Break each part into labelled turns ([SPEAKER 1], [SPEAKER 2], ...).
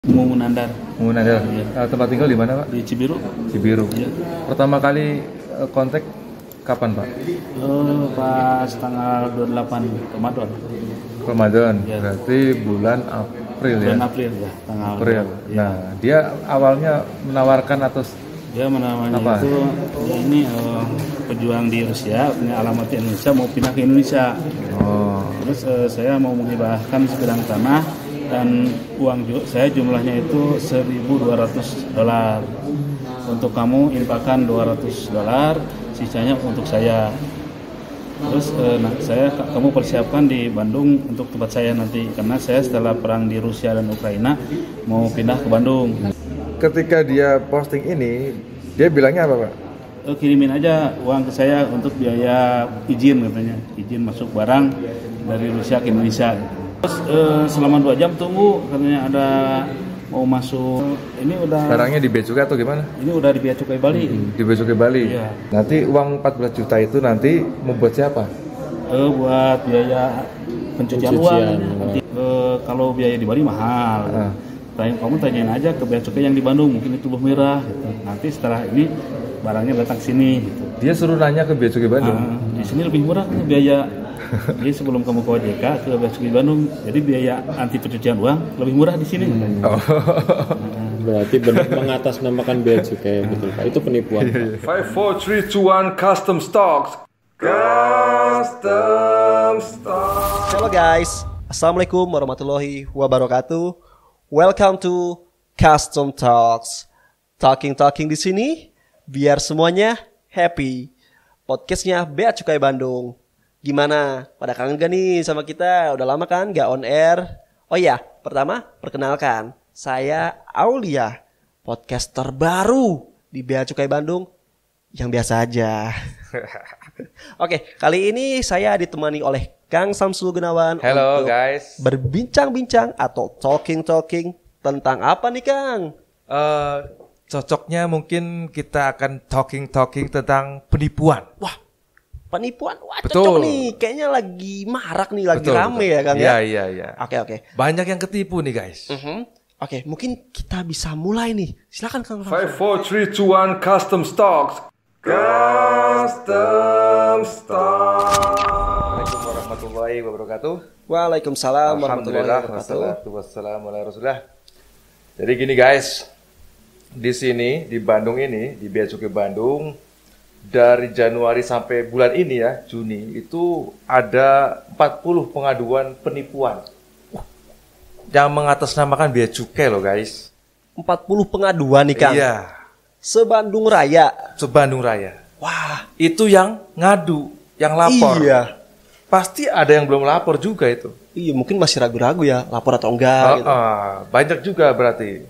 [SPEAKER 1] Munandar.
[SPEAKER 2] Munandar.
[SPEAKER 1] Iya.
[SPEAKER 2] Tempat tinggal di mana, Pak?
[SPEAKER 1] Di Cibiru.
[SPEAKER 2] Cibiru.
[SPEAKER 1] Iya.
[SPEAKER 2] Pertama kali kontak kapan, Pak?
[SPEAKER 1] Pas tanggal 28 Ramadan.
[SPEAKER 2] Ramadan.
[SPEAKER 1] Iya.
[SPEAKER 2] Berarti bulan April ya.
[SPEAKER 1] Bulan April ya, tanggal
[SPEAKER 2] April.
[SPEAKER 1] Iya.
[SPEAKER 2] Nah, dia awalnya menawarkan atau
[SPEAKER 1] Dia namanya
[SPEAKER 2] apa?
[SPEAKER 1] itu dia ini pejuang di Rusia, punya alamat di Indonesia, mau pindah ke Indonesia.
[SPEAKER 2] Oh.
[SPEAKER 1] Terus saya mau menghibahkan sebidang tanah dan uang saya jumlahnya itu $1.200. Untuk kamu infakkan $200, sisanya untuk saya. Terus kamu persiapkan di Bandung untuk tempat saya nanti, karena saya setelah perang di Rusia dan Ukraina mau pindah ke Bandung.
[SPEAKER 2] Ketika dia posting ini, dia bilangnya apa, Pak?
[SPEAKER 1] Kirimin aja uang ke saya untuk biaya izin, katanya, izin masuk barang dari Rusia ke Indonesia. Terus selama 2 jam tunggu, katanya ada mau masuk. Ini udah
[SPEAKER 2] Barangnya di bea cukai atau gimana?
[SPEAKER 1] Ini udah di bea cukai Bali.
[SPEAKER 2] Di bea cukai Bali.
[SPEAKER 1] Iya.
[SPEAKER 2] Nanti uang 14 juta itu nanti membuat siapa?
[SPEAKER 1] Buat biaya pencucian uang. Nanti, kalau biaya di Bali mahal. Kamu tanyain aja ke bea cukai yang di Bandung, mungkin itu lebih murah. Gitu. Nanti setelah ini barangnya datang sini. Gitu.
[SPEAKER 2] Dia suruh nanya ke bea cukai Bandung.
[SPEAKER 1] Di sini lebih murah biaya. Jadi sebelum kamu ke OJK ke bea cukai Bandung, jadi biaya anti pencucian uang lebih murah di sini.
[SPEAKER 2] Oh.
[SPEAKER 3] Berarti mengatasnamakan bea cukai, betul Pak. Itu penipuan.
[SPEAKER 2] 5, 4, 3, 2, 1, custom stocks. Custom stocks.
[SPEAKER 4] Halo guys, assalamualaikum warahmatullahi wabarakatuh. Welcome to Custom Talks. Talking di sini biar semuanya happy. Podcastnya Bea Cukai Bandung. Gimana? Pada kangen gak nih sama kita? Udah lama kan gak on air? Oh iya, pertama perkenalkan, saya Aulia, podcaster baru di Bea Cukai Bandung yang biasa aja. Oke, kali ini saya ditemani oleh Kang Samsul Gunawan.
[SPEAKER 2] Hello
[SPEAKER 4] untuk
[SPEAKER 2] guys.
[SPEAKER 4] berbincang-bincang atau talking tentang apa nih Kang?
[SPEAKER 2] Cocoknya mungkin kita akan talking tentang penipuan.
[SPEAKER 4] Wah, penipuan. Wah,
[SPEAKER 2] Betul.
[SPEAKER 4] cocok nih. Kayaknya lagi marak nih, lagi rame ya Kang ya.
[SPEAKER 2] Iya.
[SPEAKER 4] Oke.
[SPEAKER 2] Banyak yang ketipu nih guys.
[SPEAKER 4] Oke, mungkin kita bisa mulai nih. Silakan Kang.
[SPEAKER 2] 5, 4, 3, 2, 1, custom stocks. Custom stocks. Assalamualaikum warahmatullahi wabarakatuh.
[SPEAKER 4] Waalaikumsalam warahmatullahi
[SPEAKER 2] Alhamdulillah,
[SPEAKER 4] wabarakatuh.
[SPEAKER 2] wassalamu ala rasulillah. Jadi gini guys, di sini di Bandung ini, di Bea Cukai Bandung, dari Januari sampai bulan ini ya, Juni, itu ada 40 pengaduan penipuan yang mengatasnamakan bea cukai loh guys.
[SPEAKER 4] 40 pengaduan nih Kang.
[SPEAKER 2] Iya,
[SPEAKER 4] Se-Bandung Raya.
[SPEAKER 2] se-Bandung Raya.
[SPEAKER 4] Wah,
[SPEAKER 2] Itu yang ngadu, yang lapor.
[SPEAKER 4] iya.
[SPEAKER 2] Pasti ada yang belum lapor juga itu.
[SPEAKER 4] Iya, mungkin masih ragu-ragu ya, lapor atau enggak gitu.
[SPEAKER 2] Banyak juga berarti.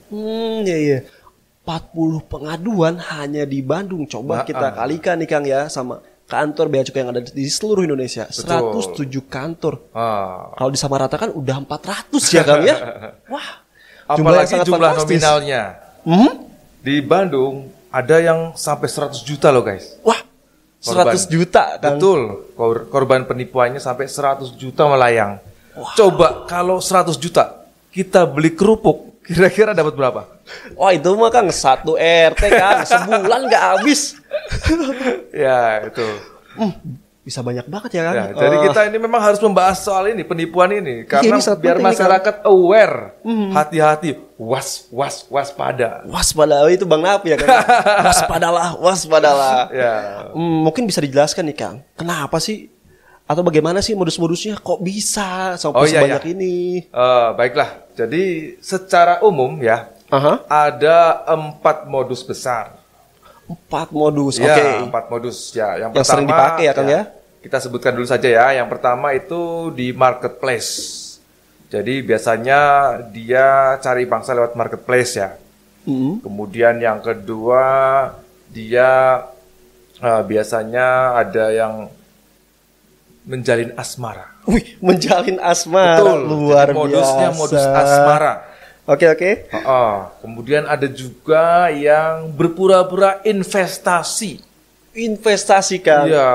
[SPEAKER 4] Iya. 40 pengaduan hanya di Bandung. Coba kita kalikan nih Kang ya sama kantor bea cukai yang ada di seluruh Indonesia.
[SPEAKER 2] Betul.
[SPEAKER 4] 107 kantor.
[SPEAKER 2] Ah.
[SPEAKER 4] Kalau disamaratakan udah 400 ya Kang ya. Wah.
[SPEAKER 2] Apalagi
[SPEAKER 4] sangat
[SPEAKER 2] jumlah
[SPEAKER 4] fantastis.
[SPEAKER 2] nominalnya. Di Bandung ada yang sampai 100 juta loh guys.
[SPEAKER 4] Wah. 100 juta Kang.
[SPEAKER 2] Betul. Korban penipuannya sampai 100 juta melayang. Coba kalau 100 juta kita beli kerupuk, kira-kira dapat berapa?
[SPEAKER 4] Wah, itu mah Kang 1 RT Kang, sebulan nggak habis.
[SPEAKER 2] Ya itu.
[SPEAKER 4] Bisa banyak banget ya Kang.
[SPEAKER 2] Ya, jadi kita ini memang harus membahas soal ini, penipuan ini. Karena
[SPEAKER 4] ini sangat
[SPEAKER 2] biar
[SPEAKER 4] penting nih,
[SPEAKER 2] masyarakat aware, hati-hati, waspada.
[SPEAKER 4] Waspada, itu Bang Napi ya Kang. Waspadalah.
[SPEAKER 2] Ya.
[SPEAKER 4] Mungkin bisa dijelaskan nih Kang, kenapa sih atau bagaimana sih modus-modusnya kok bisa sampai sebanyak ini?
[SPEAKER 2] Baiklah, jadi secara umum ya, ada 4 modus besar.
[SPEAKER 4] 4 modus,
[SPEAKER 2] Ya,
[SPEAKER 4] oke.
[SPEAKER 2] 4 modus ya. Yang
[SPEAKER 4] Yang sering dipakai ya Kang ya?
[SPEAKER 2] Kita sebutkan dulu saja ya. Yang pertama itu di marketplace. Jadi biasanya dia cari pangsa lewat marketplace ya. Kemudian yang kedua dia biasanya ada yang menjalin asmara.
[SPEAKER 4] Wih, menjalin asmara.
[SPEAKER 2] Betul.
[SPEAKER 4] Luar
[SPEAKER 2] Jadi modusnya
[SPEAKER 4] biasa.
[SPEAKER 2] modus asmara.
[SPEAKER 4] Oke.
[SPEAKER 2] Kemudian ada juga yang berpura-pura investasi.
[SPEAKER 4] Investasi Kang.
[SPEAKER 2] Iya,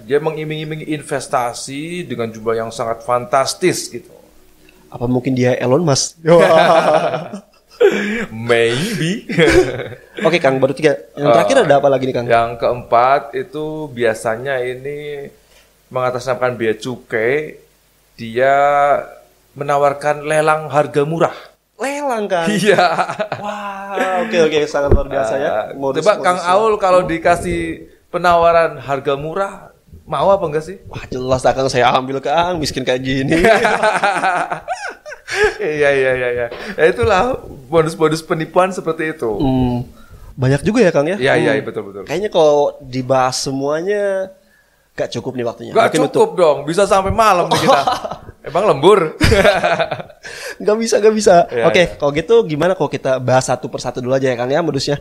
[SPEAKER 2] dia mengiming-imingi investasi dengan jumlah yang sangat fantastis gitu.
[SPEAKER 4] Apa mungkin dia Elon Musk?
[SPEAKER 2] Maybe.
[SPEAKER 4] Oke Kang, baru 3. Yang terakhir ada apa lagi nih Kang?
[SPEAKER 2] Yang keempat itu biasanya ini mengatasnamakan bea cukai, dia menawarkan lelang harga murah.
[SPEAKER 4] Lelang Kang.
[SPEAKER 2] Iya.
[SPEAKER 4] Wah, oke sangat luar biasa ya.
[SPEAKER 2] Coba Kang Aul kalau dikasih penawaran harga murah, mau apa enggak sih?
[SPEAKER 4] Wah, jelas lah Kang, saya ambil Kang, miskin kayak gini.
[SPEAKER 2] Iya. Ya itulah bonus-bonus penipuan seperti itu.
[SPEAKER 4] Banyak juga ya Kang ya?
[SPEAKER 2] Iya, betul.
[SPEAKER 4] Kayaknya kalau dibahas semuanya gak cukup nih waktunya.
[SPEAKER 2] Gak
[SPEAKER 4] Mungkin
[SPEAKER 2] cukup dong, bisa sampai malam nih kita. Emang lembur?
[SPEAKER 4] Gak bisa.
[SPEAKER 2] Ya,
[SPEAKER 4] Oke, kalau gitu gimana kalau kita bahas satu persatu dulu aja ya Kang ya modusnya?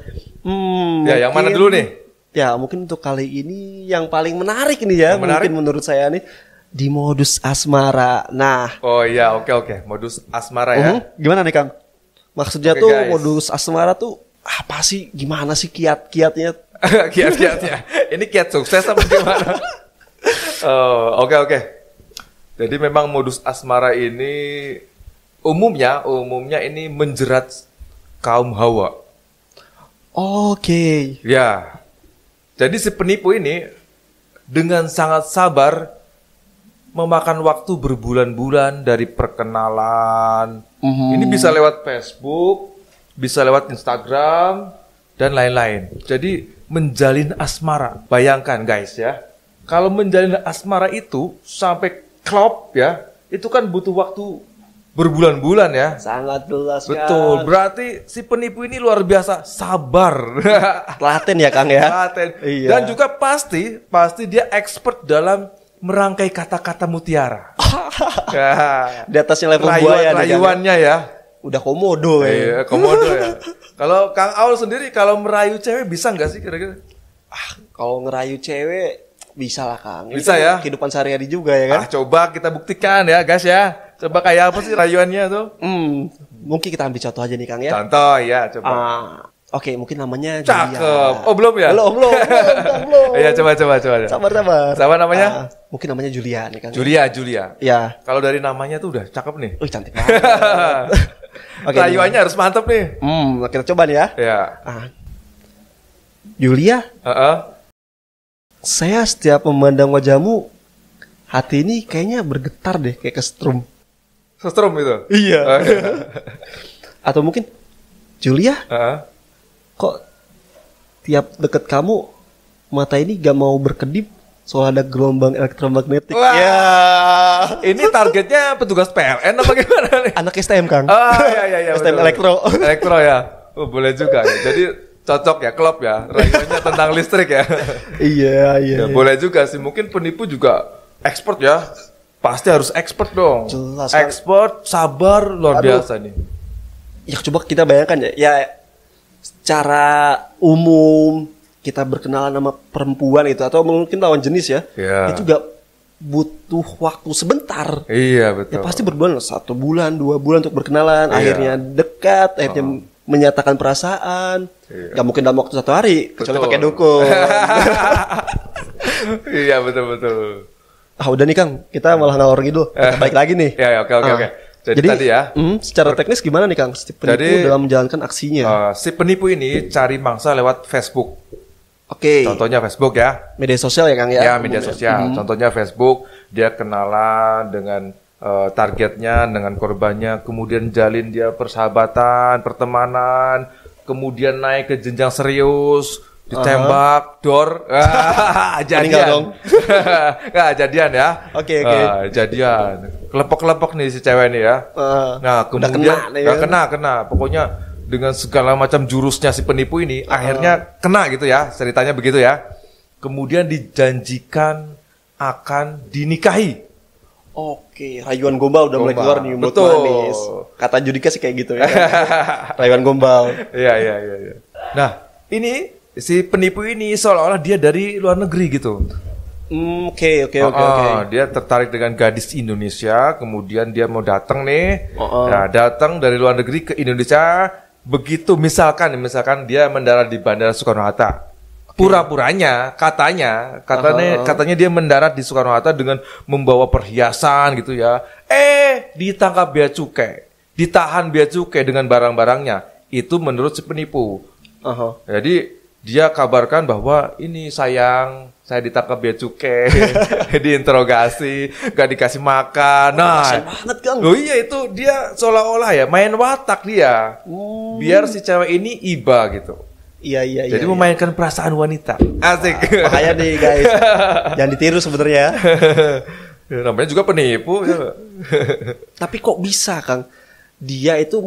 [SPEAKER 2] Ya, yang mana dulu nih?
[SPEAKER 4] Ya, mungkin untuk kali ini yang paling menarik nih ya, mungkin menurut saya nih di modus asmara. Nah,
[SPEAKER 2] oh iya, oke. Modus asmara ya.
[SPEAKER 4] Gimana nih Kang? Maksudnya
[SPEAKER 2] Oke,
[SPEAKER 4] tuh
[SPEAKER 2] guys.
[SPEAKER 4] modus asmara tuh apa sih? Gimana sih kiat-kiatnya?
[SPEAKER 2] Kiat-kiatnya. Ini kiat sukses apa gimana? Oh, oke. Jadi memang modus asmara ini umumnya ini menjerat kaum Hawa.
[SPEAKER 4] Oke.
[SPEAKER 2] Ya. Jadi si penipu ini dengan sangat sabar memakan waktu berbulan-bulan dari perkenalan. Ini bisa lewat Facebook, bisa lewat Instagram, dan lain-lain. Jadi menjalin asmara. Bayangkan guys ya, kalau menjalin asmara itu sampai klop ya, itu kan butuh waktu berbulan-bulan ya.
[SPEAKER 4] Sangat jelas Kang.
[SPEAKER 2] Betul, berarti si penipu ini luar biasa sabar.
[SPEAKER 4] Telaten ya Kang ya.
[SPEAKER 2] Telaten.
[SPEAKER 4] Iya.
[SPEAKER 2] Dan juga pasti dia expert dalam merangkai kata-kata mutiara. Ya.
[SPEAKER 4] Di atasnya level buaya nih, Kang, ya.
[SPEAKER 2] Rayuannya ya.
[SPEAKER 4] Udah komodo ya.
[SPEAKER 2] Iya, komodo ya. Kalau Kang Aul sendiri kalau merayu cewek bisa nggak sih kira-kira?
[SPEAKER 4] Kalau ngerayu cewek bisa lah Kang. Ini
[SPEAKER 2] Bisa
[SPEAKER 4] kan
[SPEAKER 2] ya?
[SPEAKER 4] Kehidupan sehari-hari juga ya kan.
[SPEAKER 2] Coba kita buktikan ya guys ya. Coba kayak apa sih rayuannya tuh?
[SPEAKER 4] Mungkin kita ambil contoh aja nih Kang ya.
[SPEAKER 2] Contoh ya, coba.
[SPEAKER 4] Oke, mungkin namanya
[SPEAKER 2] Cakep.
[SPEAKER 4] Julia.
[SPEAKER 2] Oh, belum ya?
[SPEAKER 4] Belum.
[SPEAKER 2] Iya, coba.
[SPEAKER 4] Sabar.
[SPEAKER 2] Sama namanya?
[SPEAKER 4] Mungkin namanya Julia nih Kang.
[SPEAKER 2] Julia.
[SPEAKER 4] Ya.
[SPEAKER 2] Kalau dari namanya tuh udah cakep nih.
[SPEAKER 4] Cantik banget. Oke.
[SPEAKER 2] Rayuannya harus mantep nih.
[SPEAKER 4] Kita coba nih ya.
[SPEAKER 2] Ya.
[SPEAKER 4] Julia, saya setiap memandang wajahmu, hati ini kayaknya bergetar deh, kayak kesetrum.
[SPEAKER 2] Setrum itu?
[SPEAKER 4] Iya. Atau mungkin, Julia, kok tiap deket kamu, mata ini gak mau berkedip, soal ada gelombang elektromagnetik.
[SPEAKER 2] Wah.
[SPEAKER 4] Ya.
[SPEAKER 2] Ini targetnya petugas PLN apa gimana nih?
[SPEAKER 4] Anak STM Kang.
[SPEAKER 2] Iya.
[SPEAKER 4] STM
[SPEAKER 2] betul.
[SPEAKER 4] elektro.
[SPEAKER 2] Elektro ya. Boleh juga ya. Jadi cocok ya, klop ya. Rayuannya tentang listrik ya.
[SPEAKER 4] Iya.
[SPEAKER 2] Ya, boleh juga sih. Mungkin penipu juga expert ya. Pasti harus expert dong.
[SPEAKER 4] Jelas, Kang.
[SPEAKER 2] Expert, sabar, luar biasa nih.
[SPEAKER 4] Ya coba kita bayangkan ya. Ya secara umum kita berkenalan sama perempuan itu atau mungkin lawan jenis ya.
[SPEAKER 2] Iya.
[SPEAKER 4] Itu juga butuh waktu sebentar.
[SPEAKER 2] Iya, betul.
[SPEAKER 4] Ya pasti berbulan, 1 bulan, 2 bulan untuk berkenalan.
[SPEAKER 2] Iya.
[SPEAKER 4] Akhirnya dekat, akhirnya menyatakan perasaan.
[SPEAKER 2] Iya.
[SPEAKER 4] Gak mungkin dalam waktu 1 hari, kecuali
[SPEAKER 2] Betul.
[SPEAKER 4] pakai dukun.
[SPEAKER 2] Iya, betul.
[SPEAKER 4] Udah nih Kang, kita malah ngalor ngidul. Kita balik lagi nih.
[SPEAKER 2] Ya, oke. Jadi tadi ya.
[SPEAKER 4] Secara teknis gimana nih Kang? Si penipu
[SPEAKER 2] Jadi,
[SPEAKER 4] dalam menjalankan aksinya.
[SPEAKER 2] Si penipu ini cari mangsa lewat Facebook.
[SPEAKER 4] Oke.
[SPEAKER 2] Contohnya Facebook ya.
[SPEAKER 4] Media sosial ya Kang ya?
[SPEAKER 2] Ya, media sosial. Contohnya Facebook, dia kenalan dengan targetnya, dengan korbannya, kemudian jalin dia persahabatan, pertemanan, kemudian naik ke jenjang serius, ditembak, dor, jadian
[SPEAKER 4] dong.
[SPEAKER 2] Nggak, jadian ya.
[SPEAKER 4] Oke.
[SPEAKER 2] Jadian. Kelepok-kelepok nih si cewek nih ya. Nah, kemudian kena. Pokoknya dengan segala macam jurusnya si penipu ini, akhirnya kena gitu ya, ceritanya begitu ya. Kemudian dijanjikan akan dinikahi.
[SPEAKER 4] Oke, rayuan gombal udah mulai keluar nih, mulut
[SPEAKER 2] Betul.
[SPEAKER 4] manis. Kata Judika sih kayak gitu ya. Rayuan gombal.
[SPEAKER 2] Iya. Nah, ini si penipu ini seolah-olah dia dari luar negeri gitu.
[SPEAKER 4] Oke.
[SPEAKER 2] Dia tertarik dengan gadis Indonesia, kemudian dia mau datang nih.
[SPEAKER 4] Oh.
[SPEAKER 2] Nah, datang dari luar negeri ke Indonesia. Begitu misalkan dia mendarat di Bandara Soekarno-Hatta. Pura-puranya, katanya dia mendarat di Soekarno-Hatta dengan membawa perhiasan gitu ya. Ditangkap bea cukai, ditahan bea cukai dengan barang-barangnya. itu menurut si penipu.
[SPEAKER 4] Aha.
[SPEAKER 2] Jadi dia kabarkan bahwa ini sayang, saya ditangkap bea cukai, diinterogasi, gak dikasih makan.
[SPEAKER 4] Kasian
[SPEAKER 2] Nah,
[SPEAKER 4] banget Kang.
[SPEAKER 2] oh iya itu dia seolah-olah ya main watak dia, biar si cewek ini iba gitu.
[SPEAKER 4] Iya.
[SPEAKER 2] Jadi memainkan perasaan wanita. Asik.
[SPEAKER 4] Makanya nih guys, jangan ditiru sebenarnya.
[SPEAKER 2] Namanya juga penipu. Ya.
[SPEAKER 4] Tapi kok bisa Kang? Dia itu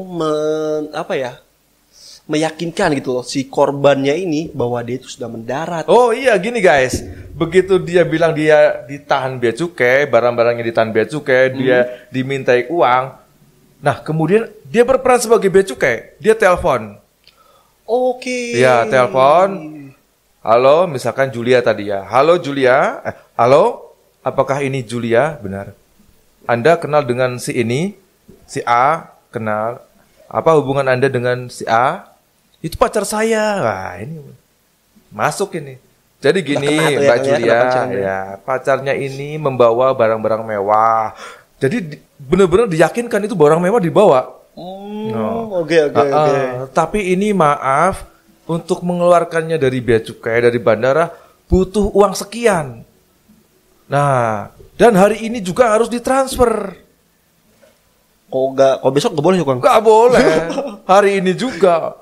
[SPEAKER 4] meyakinkan gitu loh si korbannya ini bahwa dia itu sudah mendarat.
[SPEAKER 2] Oh iya gini guys, begitu dia bilang dia ditahan bea cukai, barang-barangnya ditahan bea cukai, dia dimintai uang. Nah kemudian dia berperan sebagai bea cukai, dia telepon.
[SPEAKER 4] Oke.
[SPEAKER 2] Ya telepon. Halo, misalkan Julia tadi ya. Halo Julia. Halo, apakah ini Julia? Benar. Anda kenal dengan si ini? Si A kenal. Apa hubungan Anda dengan si A? Itu pacar saya. Wah, ini masuk ini. Jadi gini, Mbak Julia, ya, pacarnya ini membawa barang-barang mewah. Jadi benar-benar diyakinkan itu barang mewah dibawa.
[SPEAKER 4] Oke.
[SPEAKER 2] Tapi ini maaf, untuk mengeluarkannya dari bea cukai dari bandara butuh uang sekian. Nah, dan hari ini juga harus ditransfer.
[SPEAKER 4] Kok besok gak boleh ya Kang?
[SPEAKER 2] Gak boleh. Hari ini juga.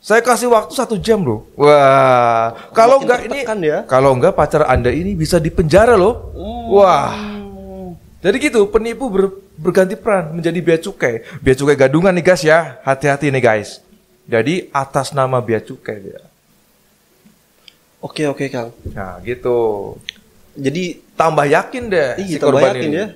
[SPEAKER 2] Saya kasih waktu 1 jam loh. Wah, kalau enggak ini,
[SPEAKER 4] ya?
[SPEAKER 2] kalau enggak pacar Anda ini bisa dipenjara loh. Wah. Jadi gitu, penipu berganti peran menjadi bea cukai. Bea cukai gadungan nih guys ya. Hati-hati nih guys. Jadi atas nama bea cukai dia.
[SPEAKER 4] Oke Kang.
[SPEAKER 2] Nah gitu.
[SPEAKER 4] Jadi
[SPEAKER 2] Tambah yakin deh si
[SPEAKER 4] tambah
[SPEAKER 2] korban
[SPEAKER 4] yakin
[SPEAKER 2] ini.
[SPEAKER 4] ya.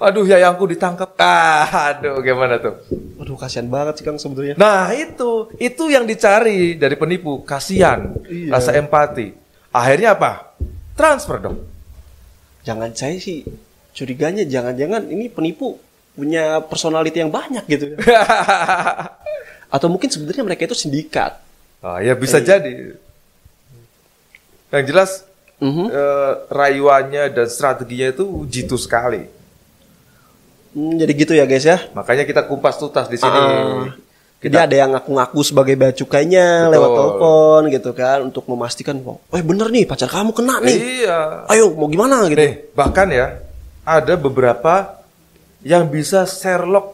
[SPEAKER 2] Aduh yayangku ditangkap. Aduh gimana tuh?
[SPEAKER 4] Aduh kasihan banget sih Kang sebenarnya.
[SPEAKER 2] Nah itu yang dicari dari penipu. Kasihan, rasa empati. Akhirnya apa? Transfer dong.
[SPEAKER 4] Jangan saya sih curiganya jangan-jangan ini penipu punya personality yang banyak gitu. Atau mungkin sebenarnya mereka itu sindikat.
[SPEAKER 2] Oh, ya bisa jadi. Yang jelas rayuannya dan strateginya itu jitu sekali.
[SPEAKER 4] Jadi gitu ya guys ya.
[SPEAKER 2] Makanya kita kumpas tuntas di sini.
[SPEAKER 4] Jadi ada yang ngaku-ngaku sebagai bea cukainya lewat telepon gitu kan untuk memastikan, bener nih pacar kamu kena nih.
[SPEAKER 2] Iya.
[SPEAKER 4] Ayo mau gimana gitu.
[SPEAKER 2] Nih, bahkan ya ada beberapa yang bisa Sherlock.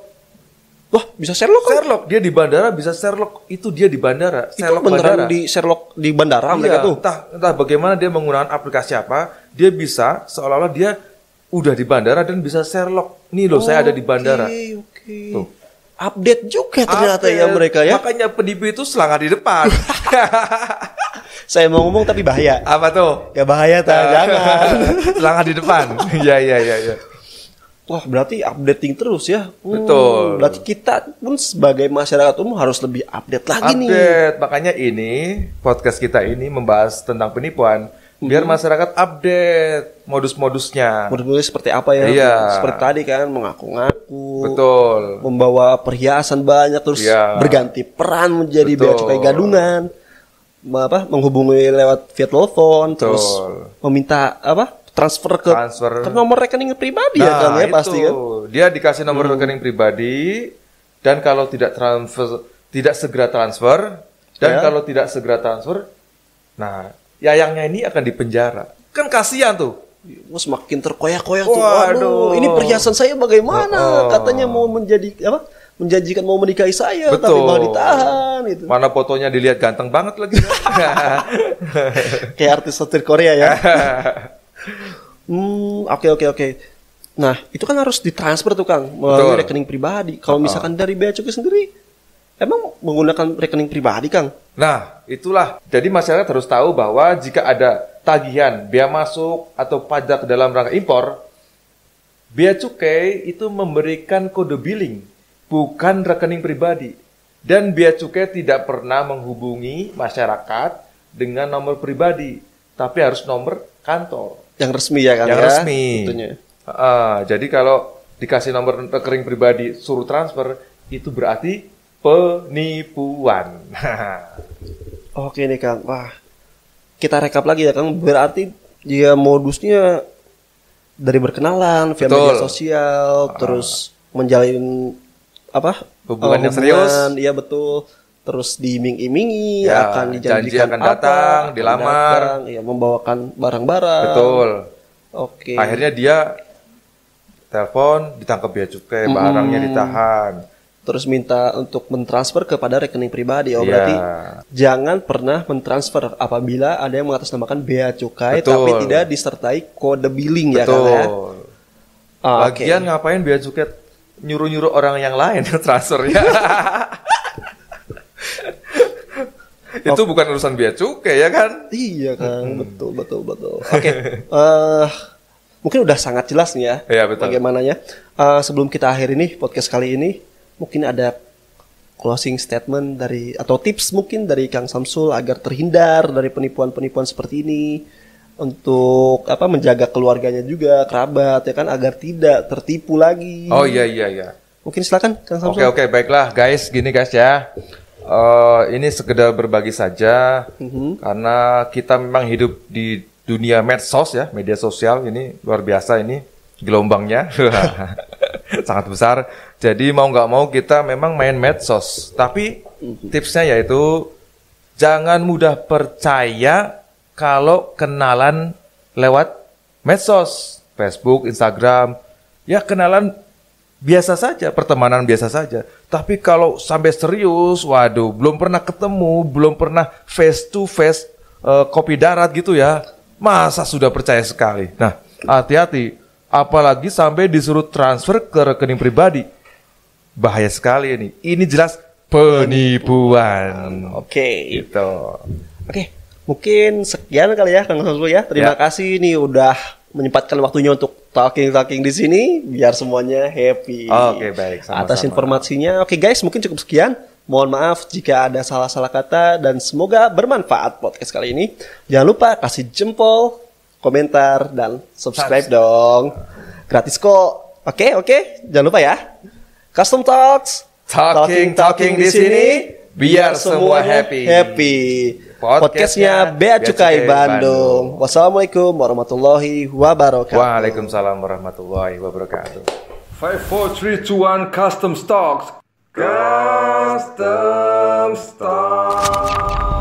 [SPEAKER 4] Wah, bisa Sherlock kan?
[SPEAKER 2] Sherlock, dia di bandara bisa Sherlock. Itu dia di bandara.
[SPEAKER 4] Itu beneran di Sherlock di bandara mereka tuh.
[SPEAKER 2] Entah bagaimana dia menggunakan aplikasi apa, dia bisa seolah-olah dia udah di bandara dan bisa Sherlock. Nih loh, saya ada di bandara.
[SPEAKER 4] Oke. Tuh. Update juga ternyata ya mereka ya.
[SPEAKER 2] Makanya penipu itu selangkah di depan.
[SPEAKER 4] Saya mau ngomong tapi bahaya.
[SPEAKER 2] Apa tuh?
[SPEAKER 4] Ya bahaya jangan.
[SPEAKER 2] Selangkah di depan. Iya.
[SPEAKER 4] Wah, berarti updating terus ya.
[SPEAKER 2] Betul.
[SPEAKER 4] Berarti kita pun sebagai masyarakat umum harus lebih update lagi nih.
[SPEAKER 2] Makanya ini podcast kita ini membahas tentang penipuan. Biar masyarakat update modus-modusnya.
[SPEAKER 4] Modus-modus seperti apa ya?
[SPEAKER 2] Iya.
[SPEAKER 4] Seperti tadi kan mengaku-ngaku.
[SPEAKER 2] Betul.
[SPEAKER 4] Membawa perhiasan banyak terus berganti peran menjadi bea cukai gadungan. Menghubungi lewat via telepon terus meminta transfer ke nomor rekening pribadi ya kan ya pasti kan.
[SPEAKER 2] Dia dikasih nomor rekening pribadi dan kalau tidak segera transfer dan kalau tidak segera transfer, nah yayangnya ini akan dipenjara. Kan kasihan tuh.
[SPEAKER 4] Semakin terkoyak-koyak tuh. Waduh, ini perhiasan saya bagaimana? Katanya mau menjanjikan mau menikahi saya, tapi malah ditahan gitu.
[SPEAKER 2] Mana fotonya dilihat ganteng banget lagi.
[SPEAKER 4] Kayak artis Korea ya. Oke. Nah, itu kan harus ditransfer tuh Kang melalui rekening pribadi. Kalau misalkan dari bea cukai sendiri, emang menggunakan rekening pribadi Kang?
[SPEAKER 2] Nah, itulah. Jadi masyarakat harus tahu bahwa jika ada tagihan bea masuk atau pajak dalam rangka impor, bea cukai itu memberikan kode billing, bukan rekening pribadi. Dan bea cukai tidak pernah menghubungi masyarakat dengan nomor pribadi, tapi harus nomor kantor.
[SPEAKER 4] Yang resmi ya Kang?
[SPEAKER 2] Yang resmi.
[SPEAKER 4] Tentunya.
[SPEAKER 2] Jadi kalau dikasih nomor rekening pribadi suruh transfer, itu berarti penipuan.
[SPEAKER 4] Oke nih Kang. Wah, kita rekap lagi ya Kang. Berarti dia modusnya dari berkenalan via media sosial, terus menjalin
[SPEAKER 2] Hubungan yang serius.
[SPEAKER 4] Iya betul. Terus diiming-imingi,
[SPEAKER 2] Ya,
[SPEAKER 4] akan
[SPEAKER 2] janji
[SPEAKER 4] dijanjikan
[SPEAKER 2] akan datang, dilamar.
[SPEAKER 4] Membawakan barang-barang.
[SPEAKER 2] Betul.
[SPEAKER 4] Oke.
[SPEAKER 2] Akhirnya dia telepon, ditangkap bea cukai, barangnya ditahan.
[SPEAKER 4] Terus minta untuk mentransfer kepada rekening pribadi.
[SPEAKER 2] Iya.
[SPEAKER 4] Berarti jangan pernah mentransfer apabila ada yang mengatasnamakan bea cukai
[SPEAKER 2] Betul.
[SPEAKER 4] tapi tidak disertai kode billing ya kan
[SPEAKER 2] Betul.
[SPEAKER 4] ya. Oke.
[SPEAKER 2] Lagian ngapain bea cukai nyuruh-nyuruh orang yang lain transfer ya? Itu bukan urusan bea cukai ya kan?
[SPEAKER 4] Iya kan, betul. Oke, mungkin udah sangat jelas nih ya,
[SPEAKER 2] Iya, betul.
[SPEAKER 4] bagaimananya. Sebelum kita akhiri nih podcast kali ini, mungkin ada closing statement dari atau tips mungkin dari Kang Samsul agar terhindar dari penipuan-penipuan seperti ini untuk menjaga keluarganya juga, kerabat ya kan, agar tidak tertipu lagi.
[SPEAKER 2] Oh iya.
[SPEAKER 4] Mungkin silakan Kang Samsul.
[SPEAKER 2] Oke, baiklah guys, gini guys ya. Ini sekedar berbagi saja karena kita memang hidup di dunia medsos ya, media sosial ini luar biasa ini gelombangnya sangat besar. Jadi mau nggak mau kita memang main medsos. Tapi tipsnya yaitu jangan mudah percaya kalau kenalan lewat medsos, Facebook, Instagram, ya kenalan biasa saja, pertemanan biasa saja. Tapi kalau sampai serius, waduh, belum pernah ketemu, belum pernah face to face, kopi darat gitu ya, masa sudah percaya sekali. Nah, hati-hati, apalagi sampai disuruh transfer ke rekening pribadi, bahaya sekali ini. Ini jelas penipuan.
[SPEAKER 4] Oke.
[SPEAKER 2] Gitu.
[SPEAKER 4] Oke, mungkin sekian kali ya Kang Samsul ya. Terima kasih nih udah menyempatkan waktunya untuk talking di sini biar semuanya happy.
[SPEAKER 2] Oke, baik, sama-sama.
[SPEAKER 4] Atas informasinya. Oke guys, mungkin cukup sekian. Mohon maaf jika ada salah-salah kata dan semoga bermanfaat podcast kali ini. Jangan lupa kasih jempol, komentar dan subscribe dong. Gratis kok. Oke. Jangan lupa ya. Custom Talks.
[SPEAKER 2] Talking di sini biar semua happy.
[SPEAKER 4] Podcastnya Bea Cukai Bandung. Wassalamualaikum warahmatullahi wabarakatuh.
[SPEAKER 2] Waalaikumsalam warahmatullahi wabarakatuh.
[SPEAKER 5] 5, 4, 3, 2, 1, Custom Stocks. Custom Stocks.